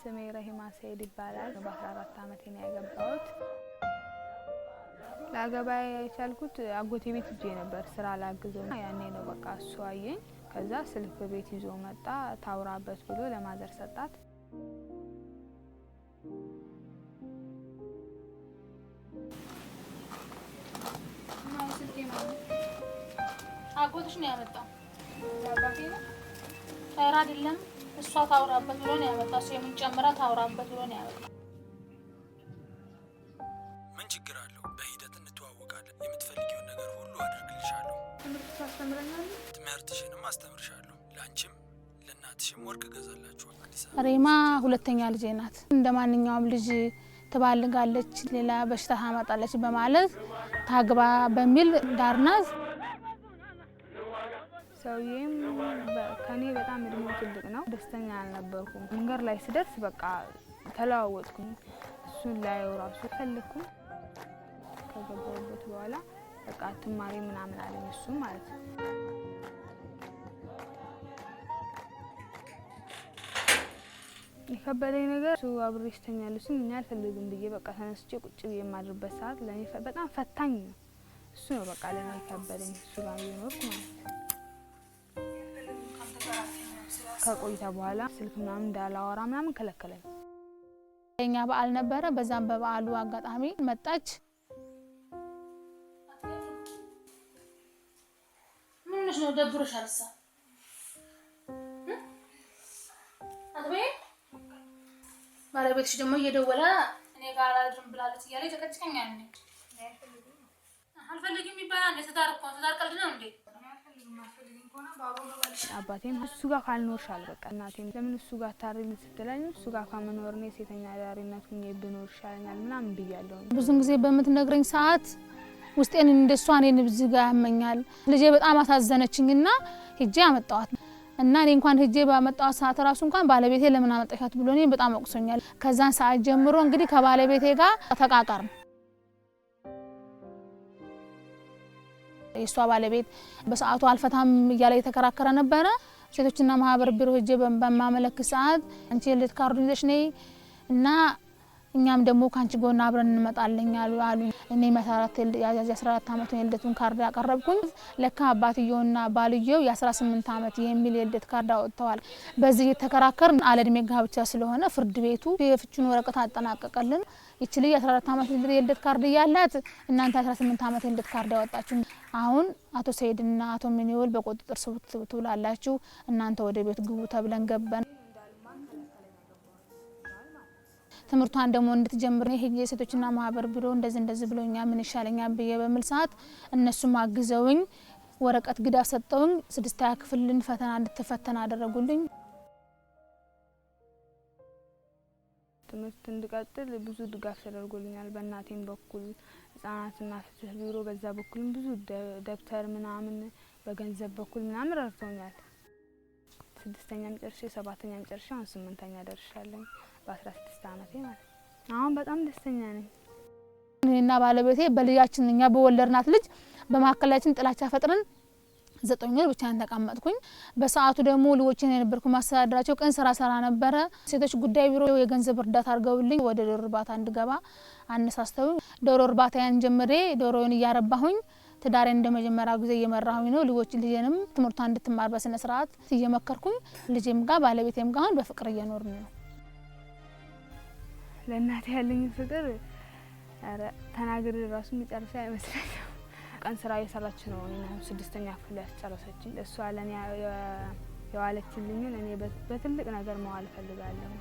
ስሜ ረሂማ ሰይድ ይባላል። በ14 አመቴ ነው ያገባሁት። ላገባይ የቻልኩት አጎቴ ቤት ሄጄ ነበር ስራ ላግዘው። ያኔ ነው በቃ እሱ አየኝ። ከዛ ስልክ ቤት ይዞ መጣ። ታውራበት ብሎ ለማዘር ሰጣት። አጎትሽ ነው ያመጣው? አባቴ ነው አይደለም። እሷ ታውራበት ብሎ ነው ያመጣው። እሱ የምን ጨምራ ታውራበት ብሎ ነው ያመጣው። ምን ችግር አለው? በሂደት እንተዋወቃለን። የምትፈልጊውን ነገር ሁሉ አድርግልሻለሁ። ትምህርት ታስተምረኛለህ? ትምህርትሽንም አስተምርሻለሁ። ላንቺም ለእናትሽም ወርቅ ገዛላችኋል። ሪማ ሁለተኛ ልጄ ናት። እንደማንኛውም ልጅ ትባልጋለች፣ ሌላ በሽታ ታመጣለች በማለት ታግባ በሚል ዳርናት። ሰውዬም ከኔ በጣም እድሜው ትልቅ ነው። ደስተኛ አልነበርኩም። መንገድ ላይ ስደርስ በቃ ተለዋወጥኩኝ። እሱን ላየው ራሱ ፈለኩኝ። ከገባሁበት በኋላ በቃ ትማሪ ምናምን አለኝ እሱ ማለት ነው። የከበደኝ ነገር እሱ አብሬሽ ተኛለሽ እኛ አልፈልግም ብዬ በቃ ተነስቼ ቁጭ ብዬ የማድርበት ሰዓት ለኔ በጣም ፈታኝ ነው። እሱ ነው በቃ ለኔ የከበደኝ። እሱ ጋር እየኖርኩ ማለት ነው። ከቆይታ በኋላ ስልክ ምናምን እንዳላወራ ምናምን ከለከለኝ። የኛ በዓል ነበረ። በዛም በበዓሉ አጋጣሚ መጣች። ምንሽ ነው ደብሮሽ አልሳ አትበይ። ባለቤትሽ ደግሞ እየደወለ እኔ ጋር አድርም ብላለች እያለ ተቀጭቀኛል። አልፈልግም ይባላል። ለተዳር እኮ ተዳር ቀልድ ነው እንዴ? አባቴም እሱ ጋር ካልኖርሻል በቃ እናቴም ለምን እሱ ጋር ታሪል ስትለኝ እሱ ጋር ካመኖር ነው ሴተኛ ዳሪነት ምን ይብኖር ይሻለኛል ምናምን ብያለሁ። ብዙን ጊዜ በምትነግረኝ ሰዓት ውስጤን እንደሷ እኔን ብዙ ጋር ያመኛል። ልጄ በጣም አሳዘነችኝና ሄጄ አመጣዋት እና እኔ እንኳን ሄጄ ባመጣዋት ሰዓት ራሱ እንኳን ባለቤቴ ለምን አመጣሻት ብሎ እኔን በጣም አቁሶኛል። ከዛን ሰዓት ጀምሮ እንግዲህ ከባለቤቴ ጋር ተቃቃርን። የሷ ባለቤት በሰዓቱ አልፈታም እያለ የተከራከረ ነበረ። ሴቶችና ማህበር ቢሮ ሄጄ በማመለክት ሰዓት አንቺ የልደት ካርድ ይዘሽ ነይ እና እኛም ደግሞ ካንቺ ጎን አብረን እንመጣለን አሉ። እኔ መሰረት የ14 አመት የልደቱን ካርድ ያቀረብኩኝ ለካ አባትየውና ባልየው የ18 አመት የሚል የልደት ካርድ አወጥተዋል። በዚህ የተከራከርን አለድሜ ጋብቻ ስለሆነ ፍርድ ቤቱ የፍቹን ወረቀት አጠናቀቀልን። ይቺ ልጅ 14 አመት የልደት ካርድ ያላት እናንተ 18 አመት የልደት ካርድ ያወጣችሁ፣ አሁን አቶ ሰይድና አቶ ሚኒውል በቁጥጥር ስር ትውላላችሁ፣ እናንተ ወደ ቤት ግቡ ተብለን ገባን። ትምህርቷን ደግሞ እንድትጀምር ይሄ የሴቶችና ማህበር ቢሮ እንደዚህ ብሎኛ ምን ይሻለኛል ብዬ በሚል ሰዓት እነሱም አግዘውኝ ወረቀት ግዳፍ ሰጠውኝ። 6ኛ ክፍልን ፈተና እንድትፈተና አደረጉልኝ። ትምህርት እንድቀጥል ብዙ ድጋፍ ተደርጎልኛል። በእናቴም በኩል ህፃናትና ፍትህ ቢሮ በዛ በኩልም ብዙ ደብተር ምናምን በገንዘብ በኩል ምናምን ረድተውኛል። 6ኛም ጨርሼ 7ኛም ጨርሼ አሁን 8ኛ ደርሻለሁ በ16 አመቴ ማለት ነው። አሁን በጣም ደስተኛ ነኝ። እኔና ባለቤቴ በልያችን እኛ በወለድናት ልጅ በማከላችን ጥላቻ ፈጥረን 9 ወር ብቻ ተቀመጥኩኝ። በሰዓቱ ደግሞ ልጆችን የነበርኩ ማስተዳደራቸው ቀን ስራ ነበረ። ሴቶች ጉዳይ ቢሮ የገንዘብ እርዳታ አድርገውልኝ ወደ ዶሮ እርባታ እንድገባ አነሳስተውኝ ዶሮ እርባታን ጀምሬ ዶሮውን እያረባሁኝ ትዳሬን እንደመጀመሪያ ጊዜ እየመራሁኝ ነው። ልጄንም ትምህርቷን እንድትማር በስነ ስርዓት እየመከርኩኝ ልጄም ጋር ባለቤቴም ጋር አሁን በፍቅር እየኖርን ነው። ለእናቴ ያለኝ ፍቅር ተናግሬ ራሱ መጨረሻ አይመስለኝም። ቀን ስራ እየሰራች ነው። እኔ 6ኛ ክፍል ያስጨረሰችኝ እሷ ለኔ የዋለችልኝን እኔ በትልቅ ነገር መዋል ፈልጋለሁ።